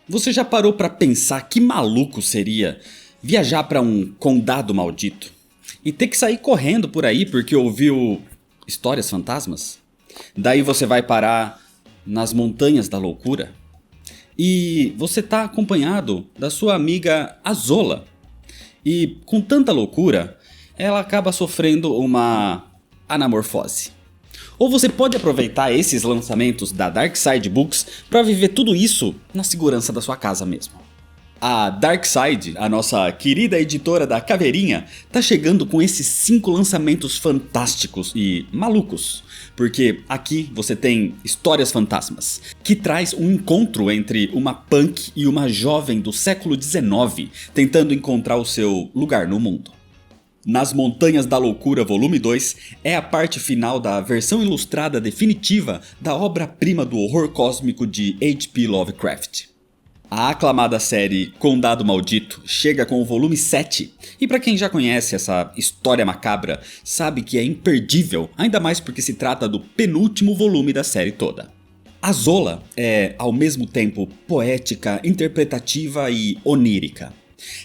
Você já parou pra pensar que maluco seria viajar pra um condado maldito e ter que sair correndo por aí porque ouviu histórias fantasmas? Daí você vai parar nas montanhas da loucura e você tá acompanhado da sua amiga Azola. E com tanta loucura, ela acaba sofrendo uma anamorfose. Ou você pode aproveitar esses lançamentos da Darkside Books para viver tudo isso na segurança da sua casa mesmo. A Darkside, a nossa querida editora da Caveirinha, tá chegando com esses 5 lançamentos fantásticos e malucos. Porque aqui você tem Histórias Fantasmas, que traz um encontro entre uma punk e uma jovem do século XIX, tentando encontrar o seu lugar no mundo. Nas Montanhas da Loucura Volume 2 é a parte final da versão ilustrada definitiva da obra-prima do horror cósmico de H.P. Lovecraft. A aclamada série Condado Maldito chega com o volume 7, e para quem já conhece essa história macabra, sabe que é imperdível, ainda mais porque se trata do penúltimo volume da série toda. Azola é, ao mesmo tempo, poética, interpretativa e onírica.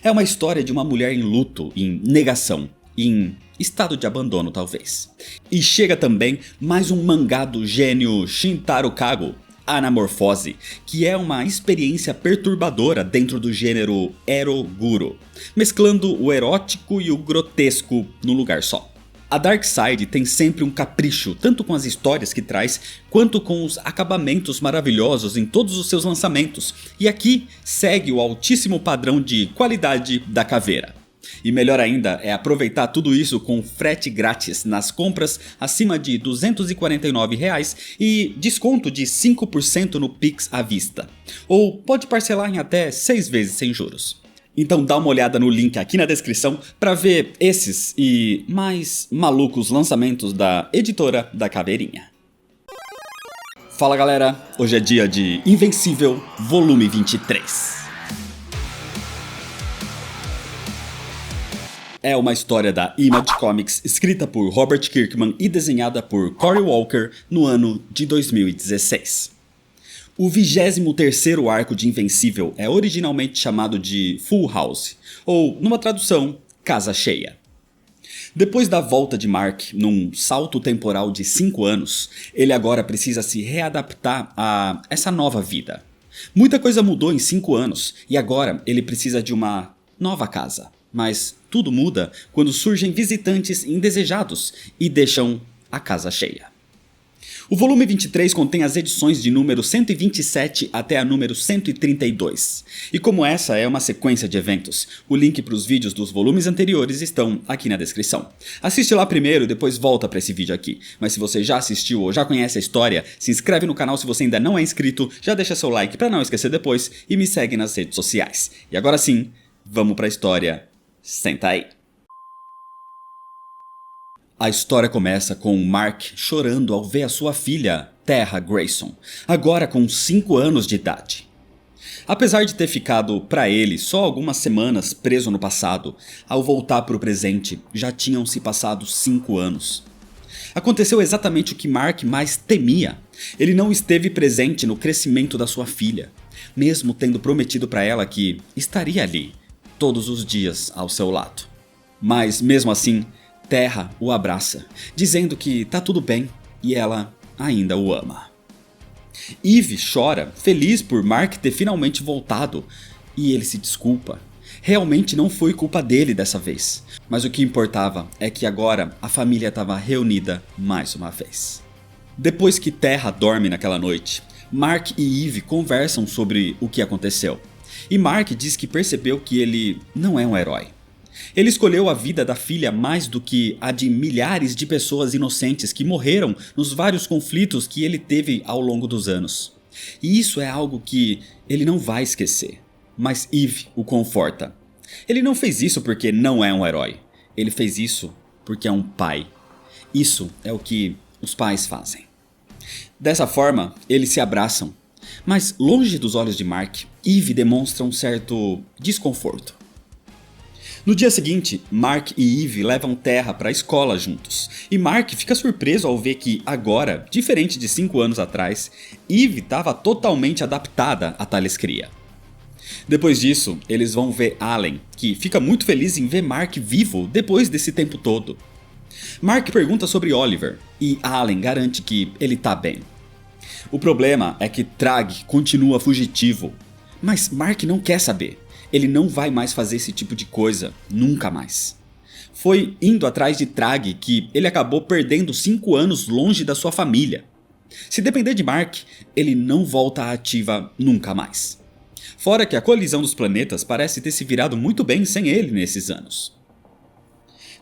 É uma história de uma mulher em luto, em negação, em estado de abandono talvez. E chega também mais um mangá do gênio Shintaro Kago, Anamorfose, que é uma experiência perturbadora dentro do gênero Ero-Guro, mesclando o erótico e o grotesco num lugar só. A Darkside tem sempre um capricho, tanto com as histórias que traz, quanto com os acabamentos maravilhosos em todos os seus lançamentos, e aqui segue o altíssimo padrão de qualidade da caveira. E melhor ainda é aproveitar tudo isso com frete grátis nas compras acima de R$ 249 e desconto de 5% no Pix à vista. Ou pode parcelar em até 6 vezes sem juros. Então dá uma olhada no link aqui na descrição para ver esses e mais malucos lançamentos da editora da Caveirinha. Fala galera, hoje é dia de Invencível volume 23. É uma história da Image Comics escrita por Robert Kirkman e desenhada por Cory Walker no ano de 2016. O 23º arco de Invencível é originalmente chamado de Full House, ou, numa tradução, Casa Cheia. Depois da volta de Mark, num salto temporal de 5 anos, ele agora precisa se readaptar a essa nova vida. Muita coisa mudou em 5 anos, e agora ele precisa de uma nova casa. Mas tudo muda quando surgem visitantes indesejados e deixam a casa cheia. O volume 23 contém as edições de número 127 até a número 132. E como essa é uma sequência de eventos, o link para os vídeos dos volumes anteriores estão aqui na descrição. Assiste lá primeiro e depois volta para esse vídeo aqui. Mas se você já assistiu ou já conhece a história, se inscreve no canal se você ainda não é inscrito, já deixa seu like para não esquecer depois e me segue nas redes sociais. E agora sim, vamos para a história. Senta aí. A história começa com Mark chorando ao ver a sua filha, Terra Grayson, agora com 5 anos de idade. Apesar de ter ficado, para ele, só algumas semanas preso no passado, ao voltar para o presente, já tinham se passado 5 anos. Aconteceu exatamente o que Mark mais temia. Ele não esteve presente no crescimento da sua filha, mesmo tendo prometido para ela que estaria ali, todos os dias ao seu lado. Mas mesmo assim, Terra o abraça, dizendo que tá tudo bem e ela ainda o ama. Eve chora, feliz por Mark ter finalmente voltado, e ele se desculpa. Realmente não foi culpa dele dessa vez, mas o que importava é que agora a família estava reunida mais uma vez. Depois que Terra dorme naquela noite, Mark e Eve conversam sobre o que aconteceu. E Mark diz que percebeu que ele não é um herói. Ele escolheu a vida da filha mais do que a de milhares de pessoas inocentes que morreram nos vários conflitos que ele teve ao longo dos anos. E isso é algo que ele não vai esquecer. Mas Eve o conforta. Ele não fez isso porque não é um herói. Ele fez isso porque é um pai. Isso é o que os pais fazem. Dessa forma, eles se abraçam. Mas longe dos olhos de Mark, Eve demonstra um certo desconforto. No dia seguinte, Mark e Eve levam Terra para a escola juntos, e Mark fica surpreso ao ver que agora, diferente de 5 anos atrás, Eve estava totalmente adaptada a Thalescria. Depois disso, eles vão ver Allen, que fica muito feliz em ver Mark vivo depois desse tempo todo. Mark pergunta sobre Oliver, e Allen garante que ele tá bem. O problema é que Trag continua fugitivo, mas Mark não quer saber. Ele não vai mais fazer esse tipo de coisa, nunca mais. Foi indo atrás de Trag que ele acabou perdendo 5 anos longe da sua família. Se depender de Mark, ele não volta à ativa nunca mais. Fora que a colisão dos planetas parece ter se virado muito bem sem ele nesses anos.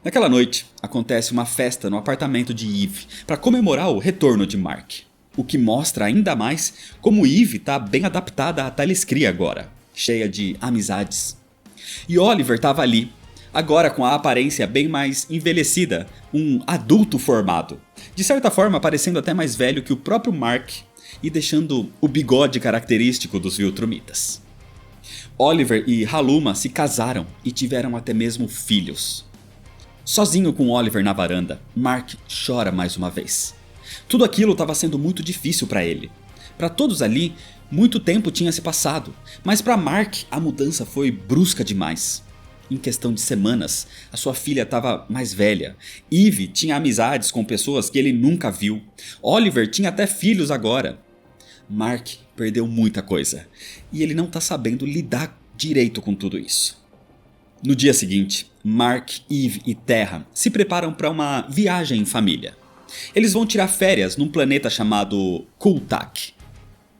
Naquela noite, acontece uma festa no apartamento de Eve para comemorar o retorno de Mark. O que mostra ainda mais como Eve está bem adaptada à Taliskria agora, cheia de amizades. E Oliver estava ali, agora com a aparência bem mais envelhecida, um adulto formado. De certa forma parecendo até mais velho que o próprio Mark e deixando o bigode característico dos Viltrumitas. Oliver e Haluma se casaram e tiveram até mesmo filhos. Sozinho com Oliver na varanda, Mark chora mais uma vez. Tudo aquilo estava sendo muito difícil para ele. Para todos ali, muito tempo tinha se passado, mas para Mark a mudança foi brusca demais. Em questão de semanas, a sua filha estava mais velha. Eve tinha amizades com pessoas que ele nunca viu. Oliver tinha até filhos agora. Mark perdeu muita coisa e ele não está sabendo lidar direito com tudo isso. No dia seguinte, Mark, Eve e Terra se preparam para uma viagem em família. Eles vão tirar férias num planeta chamado Kultak.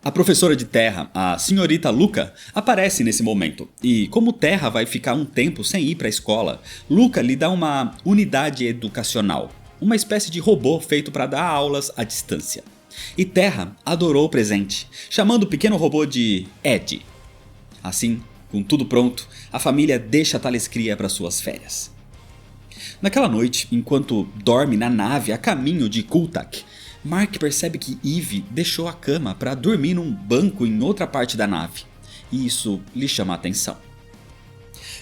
A professora de Terra, a senhorita Luca, aparece nesse momento, e como Terra vai ficar um tempo sem ir para a escola, Luca lhe dá uma unidade educacional, uma espécie de robô feito para dar aulas à distância. E Terra adorou o presente, chamando o pequeno robô de Ed. Assim, com tudo pronto, a família deixa Taliskria para suas férias. Naquela noite, enquanto dorme na nave a caminho de Kultak, Mark percebe que Eve deixou a cama para dormir num banco em outra parte da nave, e isso lhe chama a atenção.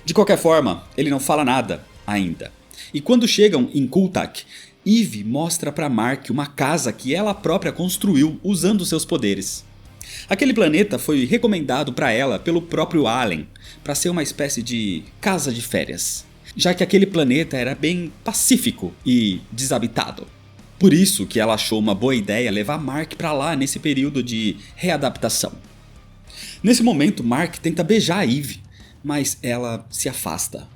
De qualquer forma, ele não fala nada ainda, e quando chegam em Kultak, Eve mostra para Mark uma casa que ela própria construiu usando seus poderes. Aquele planeta foi recomendado para ela pelo próprio Allen, para ser uma espécie de casa de férias, já que aquele planeta era bem pacífico e desabitado. Por isso que ela achou uma boa ideia levar Mark para lá nesse período de readaptação. Nesse momento, Mark tenta beijar a Eve, mas ela se afasta.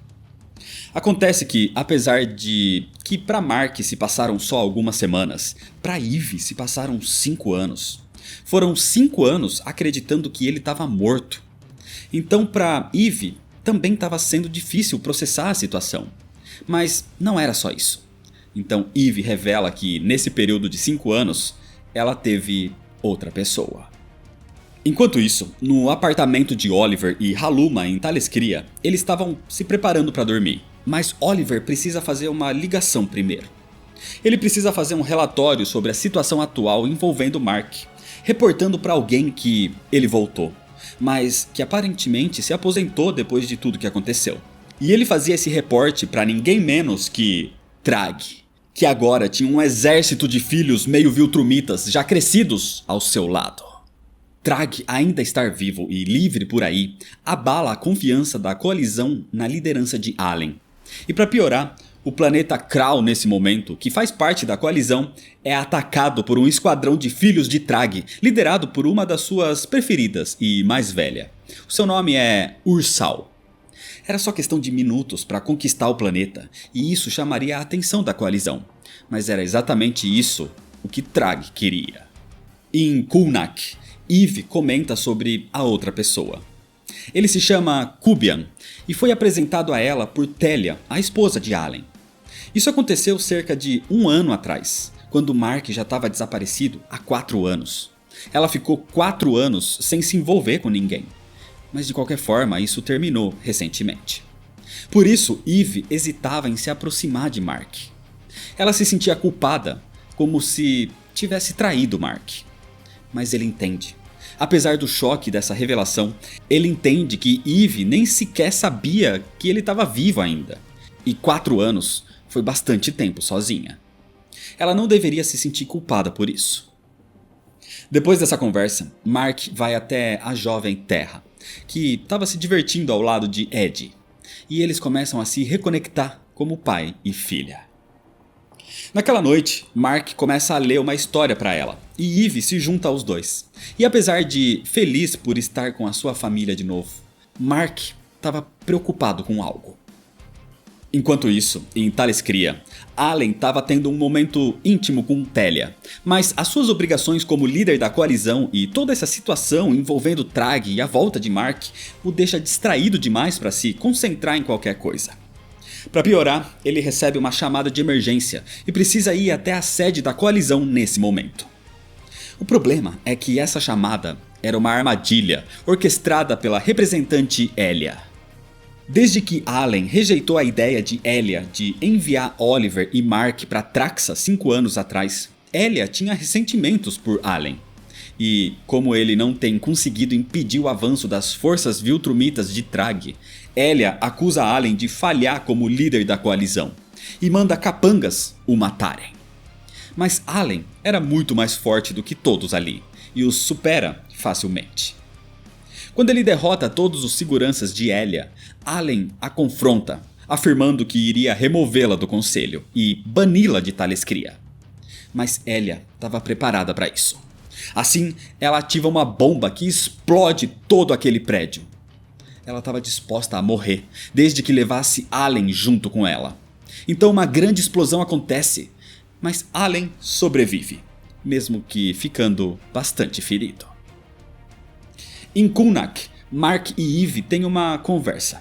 Acontece que, apesar de que para Mark se passaram só algumas semanas, para Eve se passaram 5 anos. Foram 5 anos acreditando que ele estava morto. Então para Eve também estava sendo difícil processar a situação. Mas não era só isso. Então Eve revela que nesse período de 5 anos, ela teve outra pessoa. Enquanto isso, no apartamento de Oliver e Haluma em Taliskria, eles estavam se preparando para dormir. Mas Oliver precisa fazer uma ligação primeiro. Ele precisa fazer um relatório sobre a situação atual envolvendo Mark, reportando para alguém que ele voltou, mas que aparentemente se aposentou depois de tudo que aconteceu. E ele fazia esse reporte para ninguém menos que Trag, que agora tinha um exército de filhos meio Viltrumitas já crescidos ao seu lado. Trag ainda estar vivo e livre por aí abala a confiança da coalizão na liderança de Allen. E para piorar, o planeta Krau nesse momento, que faz parte da coalizão, é atacado por um esquadrão de filhos de Trag, liderado por uma das suas preferidas e mais velha. O seu nome é Ursal. Era só questão de minutos para conquistar o planeta, e isso chamaria a atenção da coalizão. Mas era exatamente isso o que Trag queria. Em Kulnak, Eve comenta sobre a outra pessoa. Ele se chama Kubian e foi apresentado a ela por Telia, a esposa de Allen. Isso aconteceu cerca de 1 ano atrás, quando Mark já estava desaparecido há 4 anos. Ela ficou 4 anos sem se envolver com ninguém, mas de qualquer forma isso terminou recentemente. Por isso Eve hesitava em se aproximar de Mark. Ela se sentia culpada, como se tivesse traído Mark. Mas ele entende. Apesar do choque dessa revelação, ele entende que Eve nem sequer sabia que ele estava vivo ainda. E 4 anos foi bastante tempo sozinha. Ela não deveria se sentir culpada por isso. Depois dessa conversa, Mark vai até a jovem Terra, que estava se divertindo ao lado de Ed. E eles começam a se reconectar como pai e filha. Naquela noite, Mark começa a ler uma história para ela, e Eve se junta aos dois. E apesar de feliz por estar com a sua família de novo, Mark estava preocupado com algo. Enquanto isso, em Thalescria, Allen estava tendo um momento íntimo com Telia, mas as suas obrigações como líder da coalizão e toda essa situação envolvendo Trag e a volta de Mark o deixa distraído demais para se concentrar em qualquer coisa. Para piorar, ele recebe uma chamada de emergência e precisa ir até a sede da coalizão nesse momento. O problema é que essa chamada era uma armadilha orquestrada pela representante Elia. Desde que Allen rejeitou a ideia de Elia de enviar Oliver e Mark para Traxa 5 anos atrás, Elia tinha ressentimentos por Allen. E como ele não tem conseguido impedir o avanço das forças Viltrumitas de Trag, Elia acusa Allen de falhar como líder da coalizão e manda capangas o matarem. Mas Allen era muito mais forte do que todos ali e os supera facilmente. Quando ele derrota todos os seguranças de Elia, Allen a confronta, afirmando que iria removê-la do conselho e bani-la de Thalescria. Mas Elia estava preparada para isso. Assim, ela ativa uma bomba que explode todo aquele prédio. Ela estava disposta a morrer, desde que levasse Allen junto com ela. Então uma grande explosão acontece, mas Allen sobrevive, mesmo que ficando bastante ferido. Em Kunak, Mark e Eve têm uma conversa.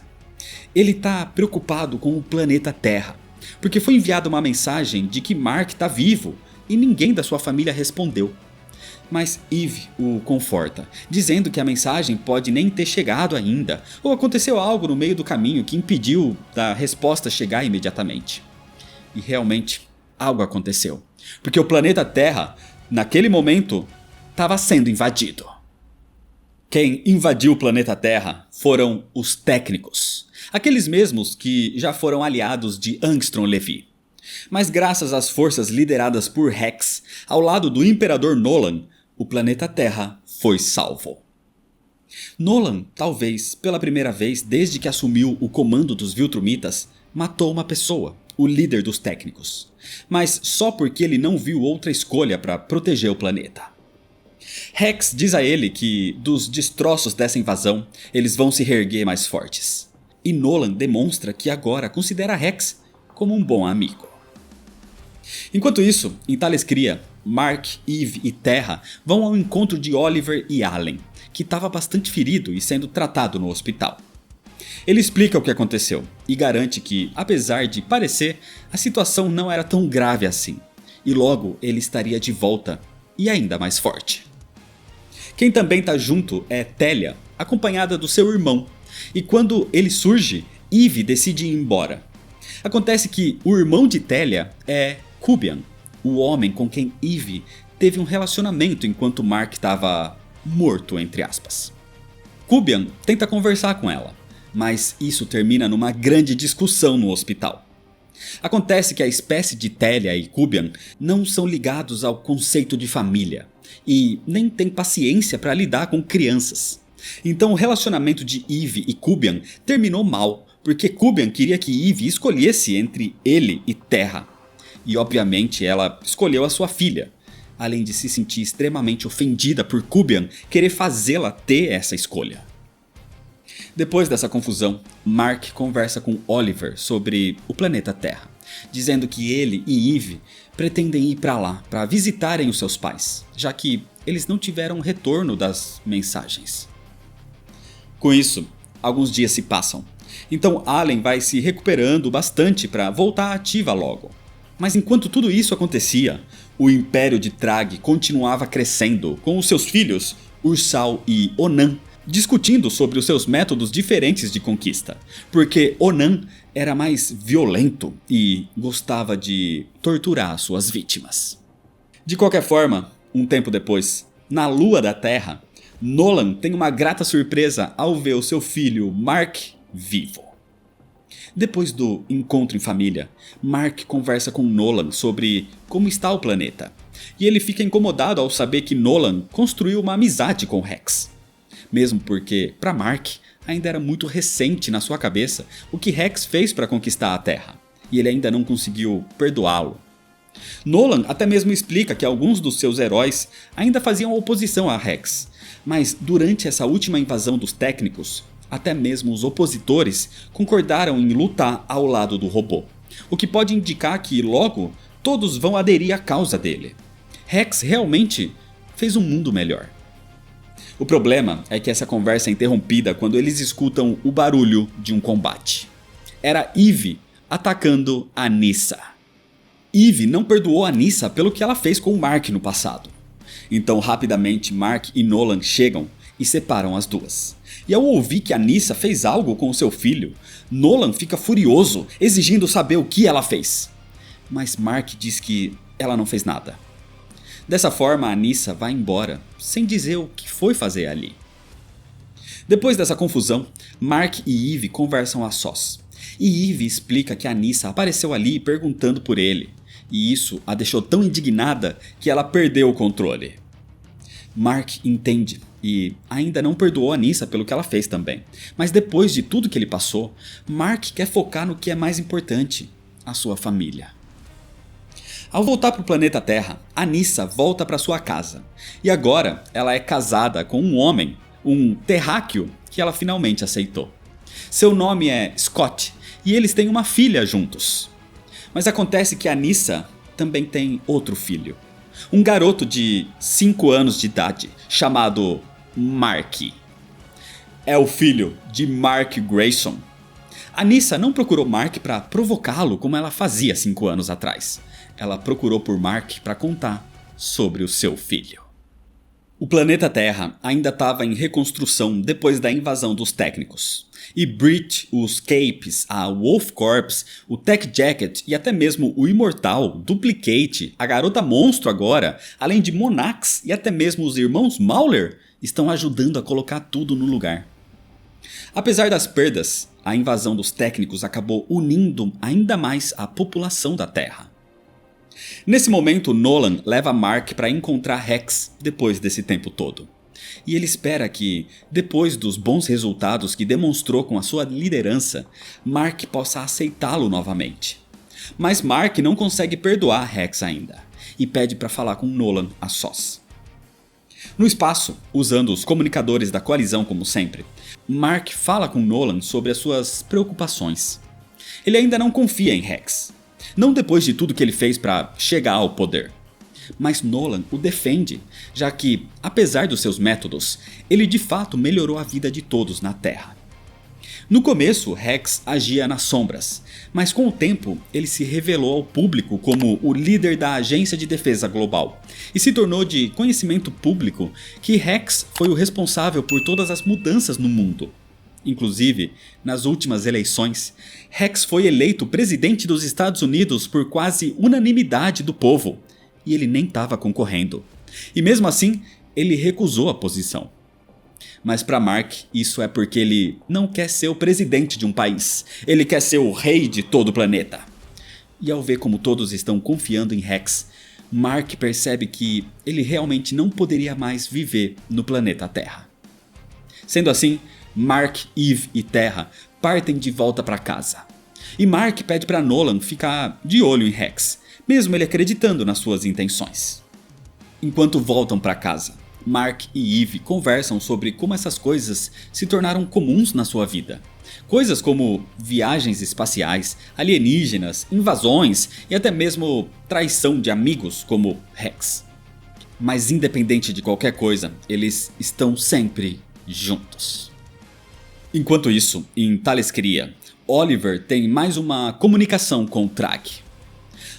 Ele está preocupado com o planeta Terra, porque foi enviada uma mensagem de que Mark está vivo e ninguém da sua família respondeu. Mas Eve o conforta, dizendo que a mensagem pode nem ter chegado ainda, ou aconteceu algo no meio do caminho que impediu da resposta chegar imediatamente. E realmente, algo aconteceu, porque o planeta Terra, naquele momento, estava sendo invadido. Quem invadiu o planeta Terra foram os técnicos, aqueles mesmos que já foram aliados de Angstrom Levy. Mas graças às forças lideradas por Rex, ao lado do Imperador Nolan, o planeta Terra foi salvo. Nolan, talvez pela primeira vez desde que assumiu o comando dos Viltrumitas, matou uma pessoa, o líder dos técnicos, mas só porque ele não viu outra escolha para proteger o planeta. Rex diz a ele que dos destroços dessa invasão, eles vão se reerguer mais fortes. E Nolan demonstra que agora considera Rex como um bom amigo. Enquanto isso, em Thalescria, Mark, Eve e Terra vão ao encontro de Oliver e Allen, que estava bastante ferido e sendo tratado no hospital. Ele explica o que aconteceu e garante que, apesar de parecer, a situação não era tão grave assim, e logo ele estaria de volta e ainda mais forte. Quem também está junto é Telia, acompanhada do seu irmão, e quando ele surge, Eve decide ir embora. Acontece que o irmão de Telia é Kubian, o homem com quem Eve teve um relacionamento enquanto Mark estava morto, entre aspas. Kubian tenta conversar com ela, mas isso termina numa grande discussão no hospital. Acontece que a espécie de Telia e Kubian não são ligados ao conceito de família, e nem têm paciência para lidar com crianças. Então o relacionamento de Eve e Kubian terminou mal, porque Kubian queria que Eve escolhesse entre ele e Terra. E obviamente ela escolheu a sua filha, além de se sentir extremamente ofendida por Kubian querer fazê-la ter essa escolha. Depois dessa confusão, Mark conversa com Oliver sobre o planeta Terra, dizendo que ele e Eve pretendem ir para lá para visitarem os seus pais, já que eles não tiveram retorno das mensagens. Com isso, alguns dias se passam, então Allen vai se recuperando bastante para voltar ativa logo. Mas enquanto tudo isso acontecia, o Império de Trag continuava crescendo, com os seus filhos, Ursal e Onan, discutindo sobre os seus métodos diferentes de conquista, porque Onan era mais violento e gostava de torturar suas vítimas. De qualquer forma, um tempo depois, na Lua da Terra, Nolan tem uma grata surpresa ao ver o seu filho Mark vivo. Depois do encontro em família, Mark conversa com Nolan sobre como está o planeta, e ele fica incomodado ao saber que Nolan construiu uma amizade com Rex. mesmo porque, para Mark, ainda era muito recente na sua cabeça o que Rex fez para conquistar a Terra, e ele ainda não conseguiu perdoá-lo. Nolan até mesmo explica que alguns dos seus heróis ainda faziam oposição a Rex, mas durante essa última invasão dos técnicos, até mesmo os opositores concordaram em lutar ao lado do robô, o que pode indicar que logo todos vão aderir à causa dele. Rex realmente fez um mundo melhor. O problema é que essa conversa é interrompida quando eles escutam o barulho de um combate. Era Eve atacando a Nyssa. Eve não perdoou a Nyssa pelo que ela fez com o Mark no passado. Então rapidamente Mark e Nolan chegam e separam as duas. E ao ouvir que a Nyssa fez algo com o seu filho, Nolan fica furioso, exigindo saber o que ela fez. Mas Mark diz que ela não fez nada. Dessa forma a Nyssa vai embora, sem dizer o que foi fazer ali. Depois dessa confusão, Mark e Eve conversam a sós. E Eve explica que a Nyssa apareceu ali perguntando por ele. E isso a deixou tão indignada que ela perdeu o controle. Mark entende e ainda não perdoou a Nyssa pelo que ela fez também. Mas depois de tudo que ele passou, Mark quer focar no que é mais importante, a sua família. Ao voltar para o planeta Terra, a Nyssa volta para sua casa. E agora ela é casada com um homem, um terráqueo que ela finalmente aceitou. Seu nome é Scott e eles têm uma filha juntos. Mas acontece que a Nyssa também tem outro filho. Um garoto de 5 anos de idade, chamado Mark. É o filho de Mark Grayson. A Nyssa não procurou Mark para provocá-lo como ela fazia 5 anos atrás. Ela procurou por Mark para contar sobre o seu filho. O planeta Terra ainda estava em reconstrução depois da invasão dos técnicos. E Brit, os Capes, a Wolf Corps, o Tech Jacket e até mesmo o Imortal, Duplicate, a Garota Monstro agora, além de Monax e até mesmo os irmãos Mauler, estão ajudando a colocar tudo no lugar. Apesar das perdas, a invasão dos técnicos acabou unindo ainda mais a população da Terra. Nesse momento, Nolan leva Mark para encontrar Rex depois desse tempo todo. E ele espera que, depois dos bons resultados que demonstrou com a sua liderança, Mark possa aceitá-lo novamente. Mas Mark não consegue perdoar Rex ainda, e pede para falar com Nolan a sós. No espaço, usando os comunicadores da coalizão como sempre, Mark fala com Nolan sobre as suas preocupações. Ele ainda não confia em Rex. Não depois de tudo que ele fez para chegar ao poder. Mas Nolan o defende, já que, apesar dos seus métodos, ele de fato melhorou a vida de todos na Terra. No começo, Rex agia nas sombras, mas com o tempo ele se revelou ao público como o líder da Agência de Defesa Global, e se tornou de conhecimento público que Rex foi o responsável por todas as mudanças no mundo. Inclusive, nas últimas eleições, Rex foi eleito presidente dos Estados Unidos por quase unanimidade do povo, e ele nem estava concorrendo. E mesmo assim, ele recusou a posição. Mas para Mark, isso é porque ele não quer ser o presidente de um país, ele quer ser o rei de todo o planeta. E ao ver como todos estão confiando em Rex, Mark percebe que ele realmente não poderia mais viver no planeta Terra. Sendo assim, Mark, Eve e Terra partem de volta para casa. E Mark pede para Nolan ficar de olho em Rex, mesmo ele acreditando nas suas intenções. Enquanto voltam para casa, Mark e Eve conversam sobre como essas coisas se tornaram comuns na sua vida. Coisas como viagens espaciais, alienígenas, invasões e até mesmo traição de amigos como Rex. Mas independente de qualquer coisa, eles estão sempre juntos. Enquanto isso, em Thalescria, Oliver tem mais uma comunicação com Trag.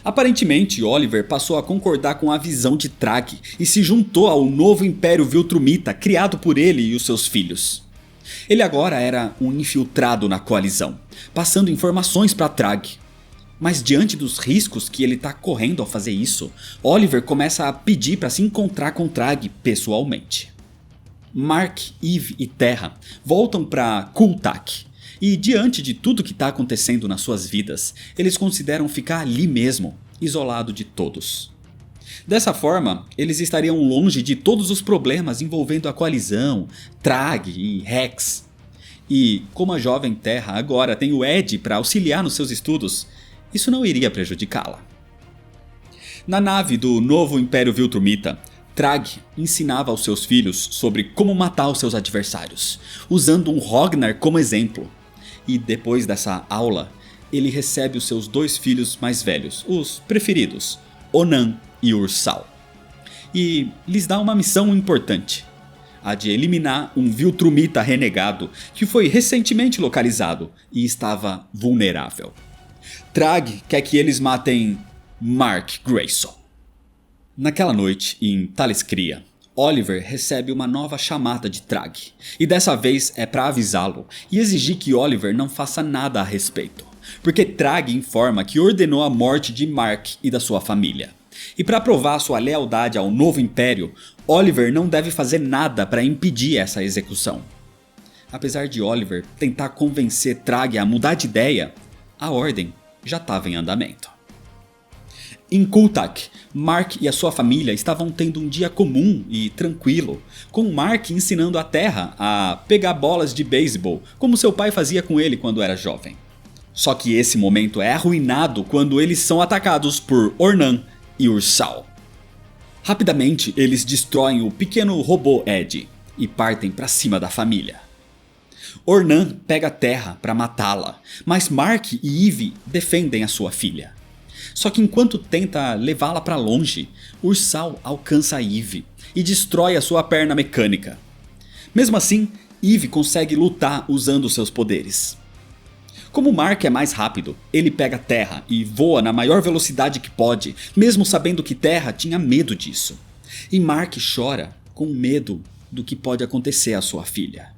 Aparentemente, Oliver passou a concordar com a visão de Trag e se juntou ao novo Império Viltrumita criado por ele e os seus filhos. Ele agora era um infiltrado na coalizão, passando informações para Trag. Mas diante dos riscos que ele está correndo ao fazer isso, Oliver começa a pedir para se encontrar com Trag pessoalmente. Mark, Eve e Terra voltam para Kultak. E diante de tudo que está acontecendo nas suas vidas, eles consideram ficar ali mesmo, isolado de todos. Dessa forma, eles estariam longe de todos os problemas envolvendo a coalizão, Trag e Rex. E como a jovem Terra agora tem o Ed para auxiliar nos seus estudos, isso não iria prejudicá-la. Na nave do novo Império Viltrumita, Trag ensinava aos seus filhos sobre como matar os seus adversários, usando um Rognar como exemplo. E depois dessa aula, ele recebe os seus 2 filhos mais velhos, os preferidos, Onan e Ursal. E lhes dá uma missão importante, a de eliminar um Viltrumita renegado que foi recentemente localizado e estava vulnerável. Trag quer que eles matem Mark Grayson. Naquela noite, em Taliscria, Oliver recebe uma nova chamada de Trag, e dessa vez é para avisá-lo e exigir que Oliver não faça nada a respeito, porque Trag informa que ordenou a morte de Mark e da sua família. E para provar sua lealdade ao novo império, Oliver não deve fazer nada para impedir essa execução. Apesar de Oliver tentar convencer Trag a mudar de ideia, a ordem já estava em andamento. Em Kultak, Mark e a sua família estavam tendo um dia comum e tranquilo, com Mark ensinando a Terra a pegar bolas de beisebol, como seu pai fazia com ele quando era jovem. Só que esse momento é arruinado quando eles são atacados por Ornan e Ursal. Rapidamente, eles destroem o pequeno robô Ed e partem para cima da família. Ornan pega a Terra para matá-la, mas Mark e Eve defendem a sua filha. Só que enquanto tenta levá-la para longe, Ursal alcança a Eve e destrói a sua perna mecânica. Mesmo assim, Eve consegue lutar usando seus poderes. Como Mark é mais rápido, ele pega Terra e voa na maior velocidade que pode, mesmo sabendo que Terra tinha medo disso. E Mark chora com medo do que pode acontecer à sua filha.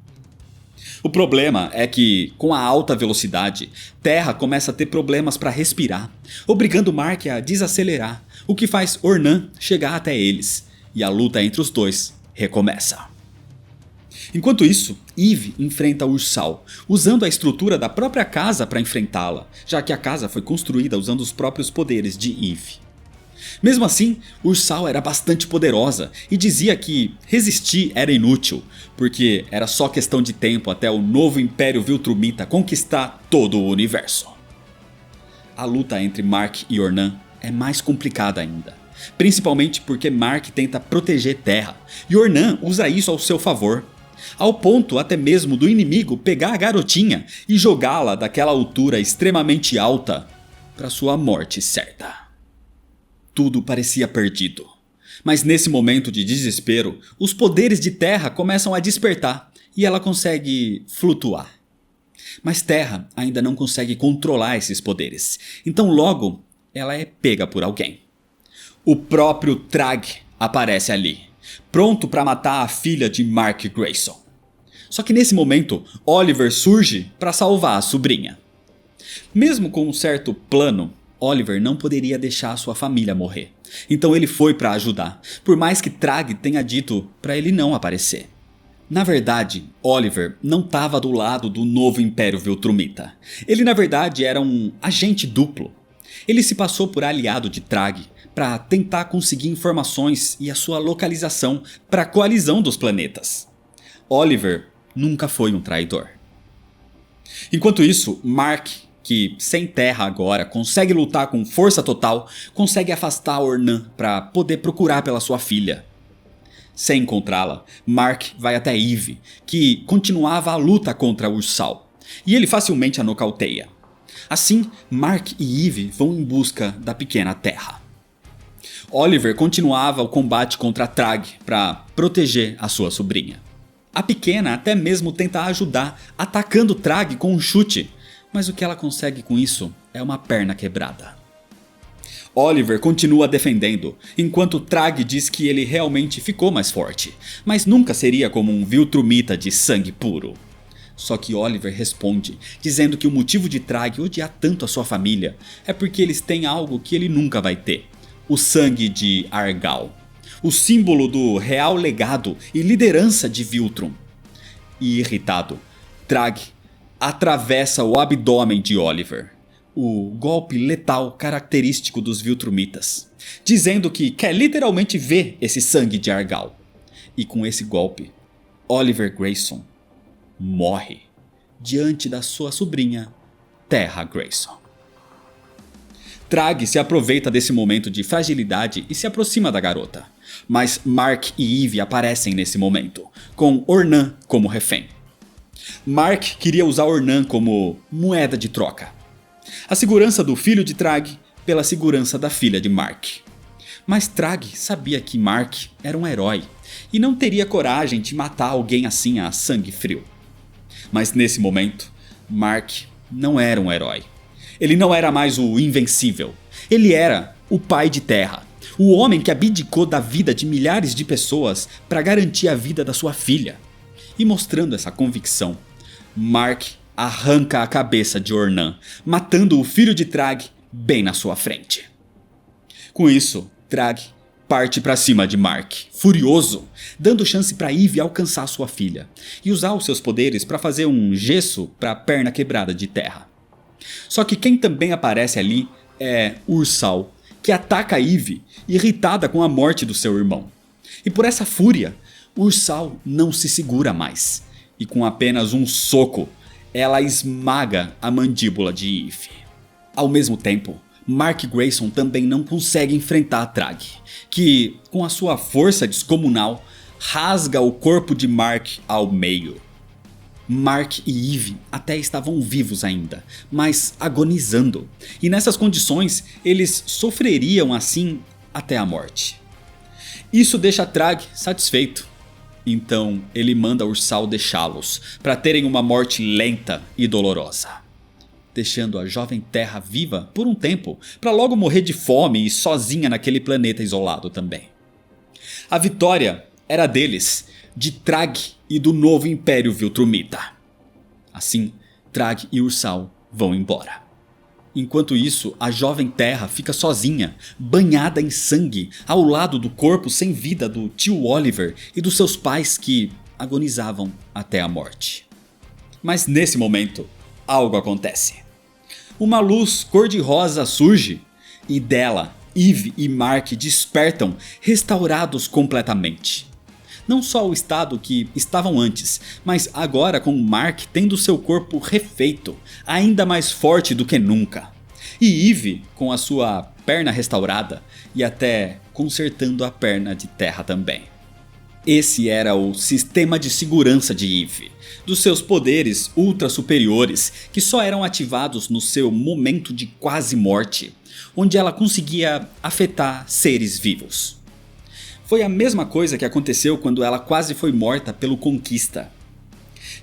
O problema é que, com a alta velocidade, Terra começa a ter problemas para respirar, obrigando Mark a desacelerar, o que faz Ornan chegar até eles, e a luta entre os dois recomeça. Enquanto isso, Eve enfrenta Ursal, usando a estrutura da própria casa para enfrentá-la, já que a casa foi construída usando os próprios poderes de Eve. Mesmo assim, Ursal era bastante poderosa e dizia que resistir era inútil, porque era só questão de tempo até o novo Império Viltrumita conquistar todo o universo. A luta entre Mark e Ornan é mais complicada ainda, principalmente porque Mark tenta proteger Terra e Ornan usa isso ao seu favor, ao ponto até mesmo do inimigo pegar a garotinha e jogá-la daquela altura extremamente alta para sua morte certa. Tudo parecia perdido, mas nesse momento de desespero, os poderes de Terra começam a despertar e ela consegue flutuar. Mas Terra ainda não consegue controlar esses poderes, então logo ela é pega por alguém. O próprio Trag aparece ali, pronto para matar a filha de Mark Grayson. Só que nesse momento, Oliver surge para salvar a sobrinha. Mesmo com um certo plano, Oliver não poderia deixar a sua família morrer. Então ele foi para ajudar, por mais que Trag tenha dito para ele não aparecer. Na verdade, Oliver não estava do lado do novo Império Viltrumita. Ele na verdade era um agente duplo. Ele se passou por aliado de Trag para tentar conseguir informações e a sua localização para a coalizão dos planetas. Oliver nunca foi um traidor. Enquanto isso, Mark, que sem Terra agora consegue lutar com força total, consegue afastar Ornan para poder procurar pela sua filha. Sem encontrá-la, Mark vai até Eve, que continuava a luta contra Ursal, e ele facilmente a nocauteia. Assim, Mark e Eve vão em busca da pequena Terra. Oliver continuava o combate contra Trag para proteger a sua sobrinha. A pequena até mesmo tenta ajudar, atacando Trag com um chute, mas o que ela consegue com isso é uma perna quebrada. Oliver continua defendendo, enquanto Trag diz que ele realmente ficou mais forte, mas nunca seria como um Viltrumita de sangue puro. Só que Oliver responde, dizendo que o motivo de Trag odiar tanto a sua família é porque eles têm algo que ele nunca vai ter: o sangue de Argal, o símbolo do real legado e liderança de Viltrum. E irritado, Trag atravessa o abdômen de Oliver, o golpe letal característico dos Viltrumitas, dizendo que quer literalmente ver esse sangue de Argal. E com esse golpe, Oliver Grayson morre diante da sua sobrinha Terra Grayson. Trag se aproveita desse momento de fragilidade e se aproxima da garota, mas Mark e Eve aparecem nesse momento, com Ornan como refém. Mark queria usar Ornan como moeda de troca. A segurança do filho de Trag pela segurança da filha de Mark. Mas Trag sabia que Mark era um herói e não teria coragem de matar alguém assim a sangue frio. Mas nesse momento, Mark não era um herói. Ele não era mais o invencível. Ele era o pai de Terra. O homem que abdicou da vida de milhares de pessoas para garantir a vida da sua filha. E mostrando essa convicção, Mark arranca a cabeça de Ornan, matando o filho de Trag bem na sua frente. Com isso, Trag parte para cima de Mark, furioso, dando chance para Eve alcançar sua filha e usar os seus poderes para fazer um gesso para a perna quebrada de Terra. Só que quem também aparece ali é Ursal, que ataca Eve, irritada com a morte do seu irmão. E por essa fúria, Ursal não se segura mais, e com apenas um soco, ela esmaga a mandíbula de Eve. Ao mesmo tempo, Mark Grayson também não consegue enfrentar a Trag, que, com a sua força descomunal, rasga o corpo de Mark ao meio. Mark e Eve até estavam vivos ainda, mas agonizando, e nessas condições eles sofreriam assim até a morte. Isso deixa Trag satisfeito, então ele manda Ursal deixá-los para terem uma morte lenta e dolorosa, deixando a jovem Terra viva por um tempo para logo morrer de fome e sozinha naquele planeta isolado também. A vitória era deles, de Trag e do novo Império Viltrumita. Assim, Trag e Ursal vão embora. Enquanto isso, a jovem Terra fica sozinha, banhada em sangue, ao lado do corpo sem vida do tio Oliver e dos seus pais que agonizavam até a morte. Mas nesse momento, algo acontece. Uma luz cor-de-rosa surge e dela, Eve e Mark despertam, restaurados completamente. Não só o estado que estavam antes, mas agora com Mark tendo seu corpo refeito, ainda mais forte do que nunca. E Eve com a sua perna restaurada e até consertando a perna de Terra também. Esse era o sistema de segurança de Eve, dos seus poderes ultra superiores que só eram ativados no seu momento de quase morte, onde ela conseguia afetar seres vivos. Foi a mesma coisa que aconteceu quando ela quase foi morta pelo Conquista.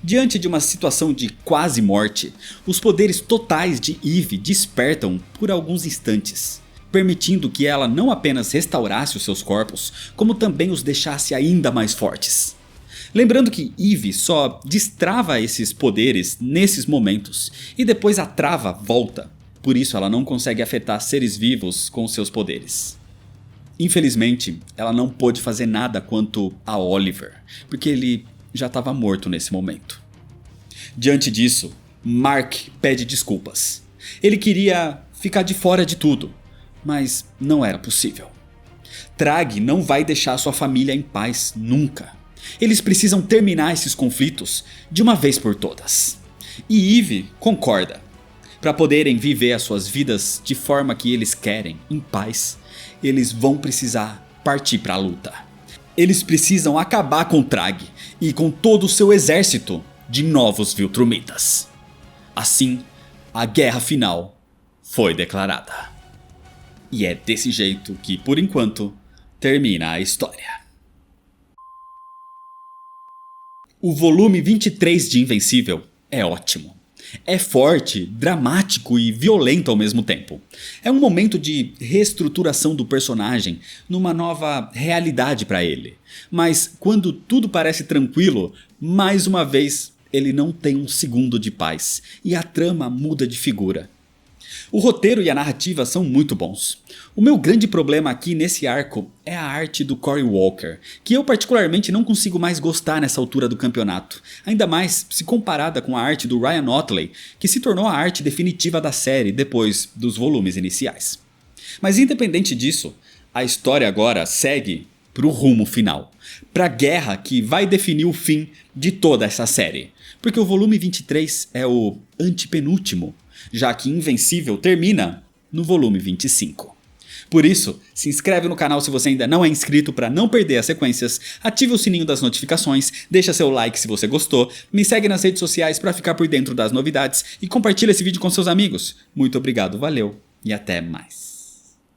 Diante de uma situação de quase morte, os poderes totais de Eve despertam por alguns instantes, permitindo que ela não apenas restaurasse os seus corpos, como também os deixasse ainda mais fortes. Lembrando que Eve só destrava esses poderes nesses momentos e depois a trava volta, por isso ela não consegue afetar seres vivos com seus poderes. Infelizmente, ela não pôde fazer nada quanto a Oliver, porque ele já estava morto nesse momento. Diante disso, Mark pede desculpas. Ele queria ficar de fora de tudo, mas não era possível. Trag não vai deixar sua família em paz nunca. Eles precisam terminar esses conflitos de uma vez por todas. E Eve concorda. Para poderem viver as suas vidas de forma que eles querem, em paz, eles vão precisar partir para a luta. Eles precisam acabar com Trag e com todo o seu exército de novos Viltrumitas. Assim, a guerra final foi declarada. E é desse jeito que, por enquanto, termina a história. O volume 23 de Invencível é ótimo. É forte, dramático e violento ao mesmo tempo. É um momento de reestruturação do personagem numa nova realidade para ele. Mas quando tudo parece tranquilo, mais uma vez ele não tem um segundo de paz e a trama muda de figura. O roteiro e a narrativa são muito bons. O meu grande problema aqui nesse arco é a arte do Cory Walker, que eu particularmente não consigo mais gostar nessa altura do campeonato, ainda mais se comparada com a arte do Ryan Ottley, que se tornou a arte definitiva da série depois dos volumes iniciais. Mas independente disso, a história agora segue pro rumo final, pra guerra que vai definir o fim de toda essa série, porque o volume 23 é o antepenúltimo, já que Invencível termina no volume 25. Por isso, se inscreve no canal se você ainda não é inscrito para não perder as sequências, ative o sininho das notificações, deixa seu like se você gostou, me segue nas redes sociais para ficar por dentro das novidades e compartilha esse vídeo com seus amigos. Muito obrigado, valeu e até mais.